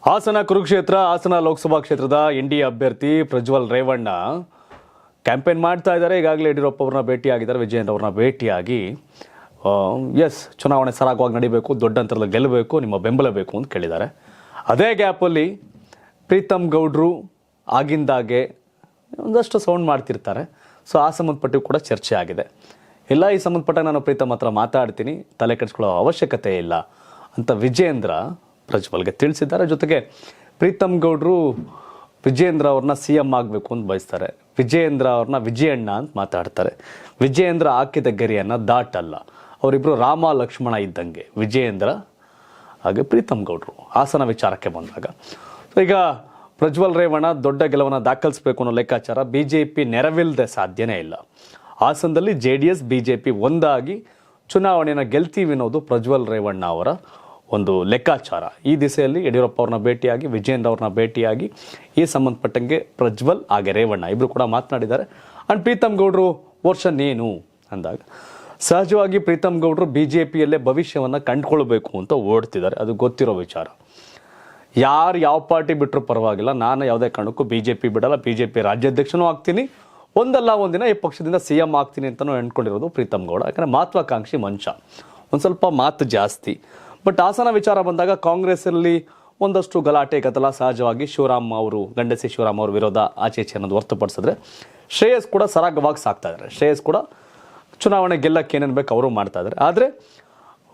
ಹಾಸನ ಕುರುಕ್ಷೇತ್ರ ಹಾಸನ ಲೋಕಸಭಾ ಕ್ಷೇತ್ರದ ಎನ್ಡಿಎ ಅಭ್ಯರ್ಥಿ ಪ್ರಜ್ವಲ್ ರೇವಣ್ಣ ಕ್ಯಾಂಪೇನ್ ಮಾಡ್ತಾ ಇದ್ದಾರೆ. ಈಗಾಗಲೇ ಯಡಿಯೂರಪ್ಪ ಅವ್ರನ್ನ ಭೇಟಿಯಾಗಿದ್ದಾರೆ, ವಿಜಯೇಂದ್ರ ಅವ್ರನ್ನ ಭೇಟಿಯಾಗಿ ಚುನಾವಣೆ ಸರಾಗವಾಗಿ ನಡೀಬೇಕು, ದೊಡ್ಡ ಅಂತರದಲ್ಲಿ ಗೆಲ್ಲಬೇಕು, ನಿಮ್ಮ ಬೆಂಬಲ ಬೇಕು ಅಂತ ಕೇಳಿದ್ದಾರೆ. ಅದೇ ಗ್ಯಾಪಲ್ಲಿ ಪ್ರೀತಮ್ ಗೌಡ್ರು ಆಗಿಂದಾಗೆ ಒಂದಷ್ಟು ಸೌಂಡ್ ಮಾಡ್ತಿರ್ತಾರೆ. ಸೊ ಆ ಸಂಬಂಧಪಟ್ಟು ಕೂಡ ಚರ್ಚೆ ಆಗಿದೆ. ಇಲ್ಲ, ಈ ಸಂಬಂಧಪಟ್ಟ ನಾನು ಪ್ರೀತಮ್ ಹತ್ರ ಮಾತಾಡ್ತೀನಿ, ತಲೆ ಕೆಡಿಸ್ಕೊಳ್ಳೋ ಅವಶ್ಯಕತೆ ಇಲ್ಲ ಅಂತ ವಿಜಯೇಂದ್ರ ಪ್ರಜ್ವಲ್ಗೆ ತಿಳಿಸಿದ್ದಾರೆ. ಜೊತೆಗೆ ಪ್ರೀತಮ್ ಗೌಡ್ರು ವಿಜಯೇಂದ್ರ ಅವ್ರನ್ನ CM ಆಗಬೇಕು ಅಂತ ಬಯಸ್ತಾರೆ. ವಿಜಯೇಂದ್ರ ಅವ್ರನ್ನ ವಿಜಯಣ್ಣ ಅಂತ ಮಾತಾಡ್ತಾರೆ. ವಿಜಯೇಂದ್ರ ಹಾಕಿದ ಗೆರೆಯನ್ನು ದಾಟಲ್ಲ. ಅವರಿಬ್ಬರು ರಾಮ ಲಕ್ಷ್ಮಣ ಇದ್ದಂಗೆ, ವಿಜಯೇಂದ್ರ ಹಾಗೆ ಪ್ರೀತಮ್ ಗೌಡ್ರು. ಹಾಸನ ವಿಚಾರಕ್ಕೆ ಬಂದಾಗ ಈಗ ಪ್ರಜ್ವಲ್ ರೇವಣ್ಣ ದೊಡ್ಡ ಗೆಲುವನ್ನು ದಾಖಲಿಸಬೇಕು ಅನ್ನೋ ಲೆಕ್ಕಾಚಾರ BJP ನೆರವಿಲ್ಲದೆ ಸಾಧ್ಯನೇ ಇಲ್ಲ. ಹಾಸನದಲ್ಲಿ JDS BJP ಒಂದಾಗಿ ಚುನಾವಣೆಯನ್ನು ಗೆಲ್ತೀವಿ ಅನ್ನೋದು ಪ್ರಜ್ವಲ್ ರೇವಣ್ಣ ಅವರ ಒಂದು ಲೆಕ್ಕಾಚಾರ. ಈ ದಿಸೆಯಲ್ಲಿ ಯಡಿಯೂರಪ್ಪ ಅವ್ರನ್ನ ಭೇಟಿಯಾಗಿ, ವಿಜಯೇಂದ್ರ ಅವ್ರನ್ನ ಭೇಟಿಯಾಗಿ ಈ ಸಂಬಂಧಪಟ್ಟಂಗೆ ಪ್ರಜ್ವಲ್ ಹಾಗೆ ರೇವಣ್ಣ ಇಬ್ಬರು ಕೂಡ ಮಾತನಾಡಿದ್ದಾರೆ. ಆ್ಯಂಡ್ ಪ್ರೀತಮ್ ಗೌಡ್ರು ವರ್ಷನ್ ಏನು ಅಂದಾಗ ಸಹಜವಾಗಿ ಪ್ರೀತಮ್ ಗೌಡ್ರು BJPಯಲ್ಲೇ ಭವಿಷ್ಯವನ್ನು ಕಂಡುಕೊಳ್ಬೇಕು ಅಂತ ಓಡ್ತಿದ್ದಾರೆ. ಅದು ಗೊತ್ತಿರೋ ವಿಚಾರ. ಯಾರು ಯಾವ ಪಾರ್ಟಿ ಬಿಟ್ಟರು ಪರವಾಗಿಲ್ಲ, ನಾನು ಯಾವುದೇ ಕಾರಣಕ್ಕೂ BJP ಬಿಡಲ್ಲ, BJP ರಾಜ್ಯಾಧ್ಯಕ್ಷನೂ ಆಗ್ತೀನಿ, ಒಂದಲ್ಲ ಒಂದಿನ ಈ ಪಕ್ಷದಿಂದ CM ಆಗ್ತೀನಿ ಅಂತಲೂ ಅಂದ್ಕೊಂಡಿರೋದು ಪ್ರೀತಮ್ ಗೌಡ. ಯಾಕಂದರೆ ಮಹತ್ವಾಕಾಂಕ್ಷಿ ಮನುಷ್ಯ, ಒಂದು ಸ್ವಲ್ಪ ಮಾತು ಜಾಸ್ತಿ. ಬಟ್ ಹಾಸನ ವಿಚಾರ ಬಂದಾಗ ಕಾಂಗ್ರೆಸ್ಸಲ್ಲಿ ಒಂದಷ್ಟು ಗಲಾಟೆ ಗದ್ದಲ ಸಹಜವಾಗಿ. ಗಂಡಸಿ ಶಿವರಾಮ್ ಅವ್ರ ವಿರೋಧ ಆಚೆ ಅನ್ನೋದು ಹೊರತುಪಡಿಸಿದ್ರೆ ಶ್ರೇಯಸ್ ಕೂಡ ಸರಾಗವಾಗಿ ಸಾಕ್ತಾ ಇದ್ದಾರೆ. ಶ್ರೇಯಸ್ ಕೂಡ ಚುನಾವಣೆ ಗೆಲ್ಲಕ್ಕೆ ಏನೇನು ಬೇಕು ಅವರು ಮಾಡ್ತಾ ಇದ್ದಾರೆ. ಆದರೆ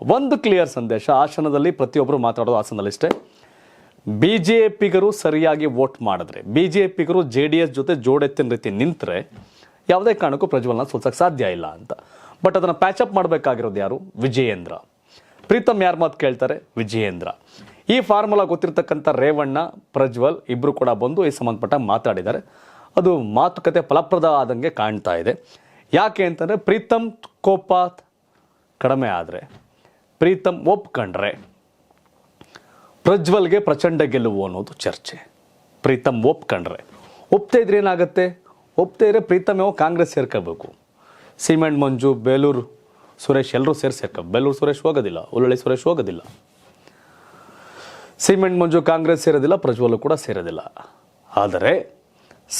ಒಂದು ಕ್ಲಿಯರ್ ಸಂದೇಶ ಹಾಸನದಲ್ಲಿ ಪ್ರತಿಯೊಬ್ಬರು ಮಾತಾಡೋದು ಹಾಸನದಲ್ಲಿಷ್ಟೇ. BJPಗರು ಸರಿಯಾಗಿ ವೋಟ್ ಮಾಡಿದ್ರೆ, BJPಗರು JDS ಜೊತೆ ಜೋಡೆತ್ತಿನ ರೀತಿ ನಿಂತರೆ ಯಾವುದೇ ಕಾರಣಕ್ಕೂ ಪ್ರಜ್ವಲ್ನ ಸೋಲ್ಸಕ್ಕೆ ಸಾಧ್ಯ ಇಲ್ಲ ಅಂತ. ಬಟ್ ಅದನ್ನು ಪ್ಯಾಚಪ್ ಮಾಡಬೇಕಾಗಿರೋದು ಯಾರು? ವಿಜಯೇಂದ್ರ. ಪ್ರೀತಮ್ ಯಾರ ಮಾತು ಕೇಳ್ತಾರೆ? ವಿಜಯೇಂದ್ರ. ಈ ಫಾರ್ಮುಲಾ ಗೊತ್ತಿರ್ತಕ್ಕಂಥ ರೇವಣ್ಣ, ಪ್ರಜ್ವಲ್ ಇಬ್ಬರು ಕೂಡ ಬಂದು ಈ ಸಂಬಂಧಪಟ್ಟ ಮಾತಾಡಿದ್ದಾರೆ. ಅದು ಮಾತುಕತೆ ಫಲಪ್ರದ ಆದಂಗೆ ಕಾಣ್ತಾ ಇದೆ. ಯಾಕೆ ಅಂತಂದರೆ ಪ್ರೀತಮ್ ಕೋಪ ಕಡಿಮೆ ಆದರೆ, ಪ್ರೀತಮ್ ಒಪ್ಕೊಂಡ್ರೆ ಪ್ರಜ್ವಲ್ಗೆ ಪ್ರಚಂಡ ಗೆಲುವು ಅನ್ನೋದು ಚರ್ಚೆ. ಪ್ರೀತಮ್ ಒಪ್ತಾ ಇದ್ರೆ ಏನಾಗುತ್ತೆ? ಒಪ್ತಾ ಇದ್ರೆ ಪ್ರೀತಮ್ ಯಾವ ಕಾಂಗ್ರೆಸ್ ಸೇರ್ಕೋಬೇಕು. ಸಿಮೆಂಟ್ ಮಂಜು, ಬೇಲೂರು ಸುರೇಶ್ ಎಲ್ಲರೂ ಸೇರ್ಕೊ. ಬೇಲೂರು ಸುರೇಶ್ ಹೋಗೋದಿಲ್ಲ, ಉಳ್ಳಳ್ಳಿ ಸುರೇಶ್ ಹೋಗೋದಿಲ್ಲ. ಸಿಮೆಂಟ್ ಮಂಜು ಕಾಂಗ್ರೆಸ್ ಸೇರೋದಿಲ್ಲ, ಪ್ರಜ್ವಲ್ ಕೂಡ ಸೇರೋದಿಲ್ಲ. ಆದರೆ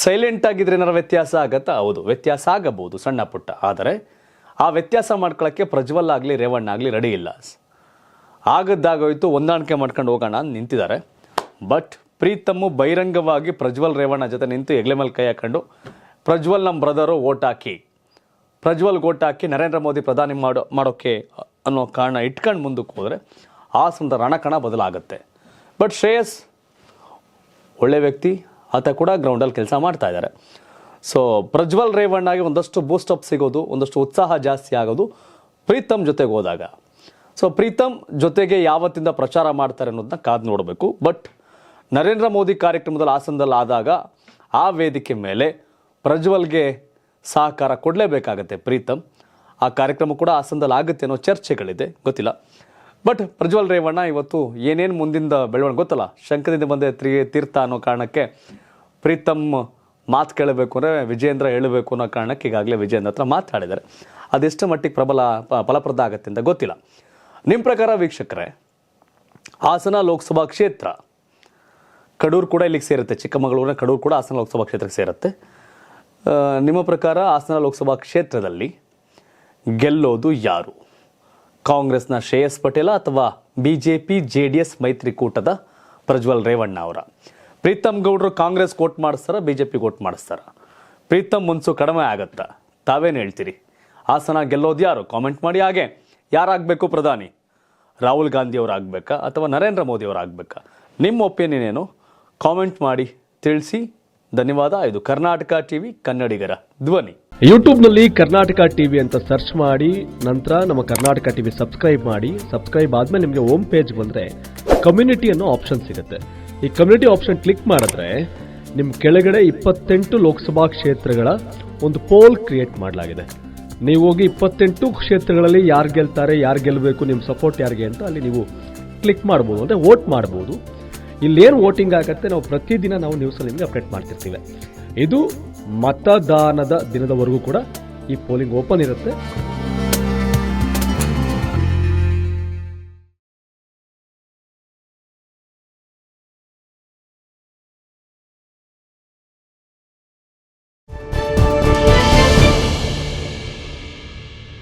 ಸೈಲೆಂಟ್ ಆಗಿದ್ರೆ ಏನಾರು ವ್ಯತ್ಯಾಸ ಆಗತ್ತಾ? ಹೌದು, ವ್ಯತ್ಯಾಸ ಆಗಬಹುದು ಸಣ್ಣ ಪುಟ್ಟ. ಆದರೆ ಆ ವ್ಯತ್ಯಾಸ ಮಾಡ್ಕೊಳ್ಳೋಕ್ಕೆ ಪ್ರಜ್ವಲ್ ಆಗಲಿ ರೇವಣ್ಣ ಆಗಲಿ ರೆಡಿ ಇಲ್ಲ. ಆಗದ್ದಾಗೋಯ್ತು, ಹೊಂದಾಣಿಕೆ ಮಾಡ್ಕೊಂಡು ಹೋಗೋಣ ಅಂತ ನಿಂತಿದ್ದಾರೆ. ಬಟ್ ಪ್ರೀತಮ್ಮು ಬಹಿರಂಗವಾಗಿ ಪ್ರಜ್ವಲ್ ರೇವಣ್ಣ ಜೊತೆ ನಿಂತು ಹೆಗ್ಲೆ ಮೇಲೆ ಕೈ ಹಾಕೊಂಡು ಪ್ರಜ್ವಲ್ ನಮ್ಮ ಬ್ರದರು ಓಟ್ ಹಾಕಿ ನರೇಂದ್ರ ಮೋದಿ ಪ್ರಧಾನಿ ಮಾಡೋಕ್ಕೆ ಅನ್ನೋ ಕಾರಣ ಇಟ್ಕೊಂಡು ಮುಂದಕ್ಕೆ ಹೋದರೆ ಆ ಸಂದ ರಣಕಣ ಬದಲಾಗುತ್ತೆ. ಬಟ್ ಶ್ರೇಯಸ್ ಒಳ್ಳೆ ವ್ಯಕ್ತಿ, ಆತ ಕೂಡ ಗ್ರೌಂಡಲ್ಲಿ ಕೆಲಸ ಮಾಡ್ತಾ ಇದ್ದಾರೆ. ಸೊ ಪ್ರಜ್ವಲ್ ರೇವಣ್ಣಗೆ ಒಂದಷ್ಟು ಬೂಸ್ಟಪ್ ಸಿಗೋದು, ಒಂದಷ್ಟು ಉತ್ಸಾಹ ಜಾಸ್ತಿ ಆಗೋದು ಪ್ರೀತಮ್ ಜೊತೆಗೆ ಹೋದಾಗ. ಸೊ ಪ್ರೀತಮ್ ಜೊತೆಗೆ ಯಾವತ್ತಿಂದ ಪ್ರಚಾರ ಮಾಡ್ತಾರೆ ಅನ್ನೋದನ್ನ ಕಾದು ನೋಡಬೇಕು. ಬಟ್ ನರೇಂದ್ರ ಮೋದಿ ಕಾರ್ಯಕ್ರಮದಲ್ಲಿ ಹಾಸನದಲ್ಲಿ ಆದಾಗ ಆ ವೇದಿಕೆ ಮೇಲೆ ಪ್ರಜ್ವಲ್ಗೆ ಸಹಕಾರ ಕೊಡಲೇಬೇಕಾಗತ್ತೆ ಪ್ರೀತಮ್. ಆ ಕಾರ್ಯಕ್ರಮ ಕೂಡ ಹಾಸನದಲ್ಲಿ ಆಗುತ್ತೆ ಅನ್ನೋ ಚರ್ಚೆಗಳಿದೆ, ಗೊತ್ತಿಲ್ಲ. ಬಟ್ ಪ್ರಜ್ವಲ್ ರೇವಣ್ಣ ಇವತ್ತು ಏನೇನು ಮುಂದಿಂದ ಬೆಳವಣಿಗೆ ಗೊತ್ತಲ್ಲ, ಶಂಕದಿಂದ ಬಂದೆ ತೀರ್ಥ ಅನ್ನೋ ಕಾರಣಕ್ಕೆ ಪ್ರೀತಮ್ ಮಾತು ಕೇಳಬೇಕು ಅಂದರೆ ವಿಜಯೇಂದ್ರ ಹೇಳಬೇಕು ಅನ್ನೋ ಕಾರಣಕ್ಕೆ ಈಗಾಗಲೇ ವಿಜಯೇಂದ್ರ ಹತ್ರ ಮಾತಾಡಿದ್ದಾರೆ. ಅದೆಷ್ಟು ಮಟ್ಟಿಗೆ ಫಲಪ್ರದ ಆಗುತ್ತೆ ಅಂತ ಗೊತ್ತಿಲ್ಲ. ನಿಮ್ಮ ಪ್ರಕಾರ ವೀಕ್ಷಕರೇ, ಹಾಸನ ಲೋಕಸಭಾ ಕ್ಷೇತ್ರ, ಕಡೂರು ಕೂಡ ಇಲ್ಲಿಗೆ ಸೇರುತ್ತೆ, ಚಿಕ್ಕಮಗಳೂರಿನ ಕಡೂರು ಕೂಡ ಹಾಸನ ಲೋಕಸಭಾ ಕ್ಷೇತ್ರಕ್ಕೆ ಸೇರುತ್ತೆ. ನಿಮ್ಮ ಪ್ರಕಾರ ಹಾಸನ ಲೋಕಸಭಾ ಕ್ಷೇತ್ರದಲ್ಲಿ ಗೆಲ್ಲೋದು ಯಾರು? ಕಾಂಗ್ರೆಸ್ನ ಶ್ರೇಯಸ್ ಪಟೇಲ ಅಥವಾ BJP JDS ಮೈತ್ರಿಕೂಟದ ಪ್ರಜ್ವಲ್ ರೇವಣ್ಣ ಅವರ? ಪ್ರೀತಮ್ ಗೌಡ್ರು ಕಾಂಗ್ರೆಸ್ ವೋಟ್ ಮಾಡಿಸ್ತಾರ, BJP ವೋಟ್ ಮಾಡಿಸ್ತಾರ? ಪ್ರೀತಮ್ ಮುನ್ಸು ಕಡಿಮೆ ಆಗತ್ತಾ? ತಾವೇನು ಹೇಳ್ತೀರಿ? ಹಾಸನ ಗೆಲ್ಲೋದು ಯಾರು? ಕಾಮೆಂಟ್ ಮಾಡಿ. ಹಾಗೆ ಯಾರಾಗಬೇಕು ಪ್ರಧಾನಿ? ರಾಹುಲ್ ಗಾಂಧಿ ಅವರು ಆಗಬೇಕಾ ಅಥವಾ ನರೇಂದ್ರ ಮೋದಿ ಅವರು ಆಗಬೇಕಾ? ನಿಮ್ಮ ಒಪಿನಿಯನ್ ಏನು? ಕಾಮೆಂಟ್ ಮಾಡಿ ತಿಳಿಸಿ. ಧನ್ಯವಾದ. ಇದು ಕರ್ನಾಟಕ ಟಿವಿ, ಕನ್ನಡಿಗರ ಧ್ವನಿ. ಯೂಟ್ಯೂಬ್ನಲ್ಲಿ ಕರ್ನಾಟಕ ಟಿವಿ ಅಂತ ಸರ್ಚ್ ಮಾಡಿ, ನಂತರ ನಮ್ಮ ಕರ್ನಾಟಕ ಟಿವಿ ಸಬ್ಸ್ಕ್ರೈಬ್ ಮಾಡಿ. ಸಬ್ಸ್ಕ್ರೈಬ್ ಆದ್ಮೇಲೆ ನಿಮಗೆ ಹೋಮ್ ಪೇಜ್ ಬಂದರೆ ಕಮ್ಯುನಿಟಿ ಅನ್ನೋ ಆಪ್ಷನ್ ಸಿಗುತ್ತೆ. ಈ ಕಮ್ಯುನಿಟಿ ಆಪ್ಷನ್ ಕ್ಲಿಕ್ ಮಾಡಿದ್ರೆ ನಿಮ್ಮ ಕೆಳಗಡೆ 28 ಲೋಕಸಭಾ ಕ್ಷೇತ್ರಗಳ ಒಂದು ಪೋಲ್ ಕ್ರಿಯೇಟ್ ಮಾಡಲಾಗಿದೆ. ನೀವು ಹೋಗಿ 28 ಕ್ಷೇತ್ರಗಳಲ್ಲಿ ಯಾರು ಗೆಲ್ತಾರೆ, ಯಾರು ಗೆಲ್ಲಬೇಕು, ನಿಮ್ಮ ಸಪೋರ್ಟ್ ಯಾರಿಗೆ ಅಂತ ಅಲ್ಲಿ ನೀವು ಕ್ಲಿಕ್ ಮಾಡ್ಬೋದು, ಅಂದರೆ ವೋಟ್ ಮಾಡ್ಬೋದು. ಇಲ್ಲೇನು ವೋಟಿಂಗ್ ಆಗುತ್ತೆ ನಾವು ಪ್ರತಿದಿನ ನ್ಯೂಸಲ್ಲಿ ನಿಮಗೆ ಅಪ್ಡೇಟ್ ಮಾಡ್ತಿರ್ತೀವಿ. ಇದು ಮತದಾನದ ದಿನದವರೆಗೂ ಕೂಡ ಈ ಪೋಲಿಂಗ್ ಓಪನ್ ಇರುತ್ತೆ.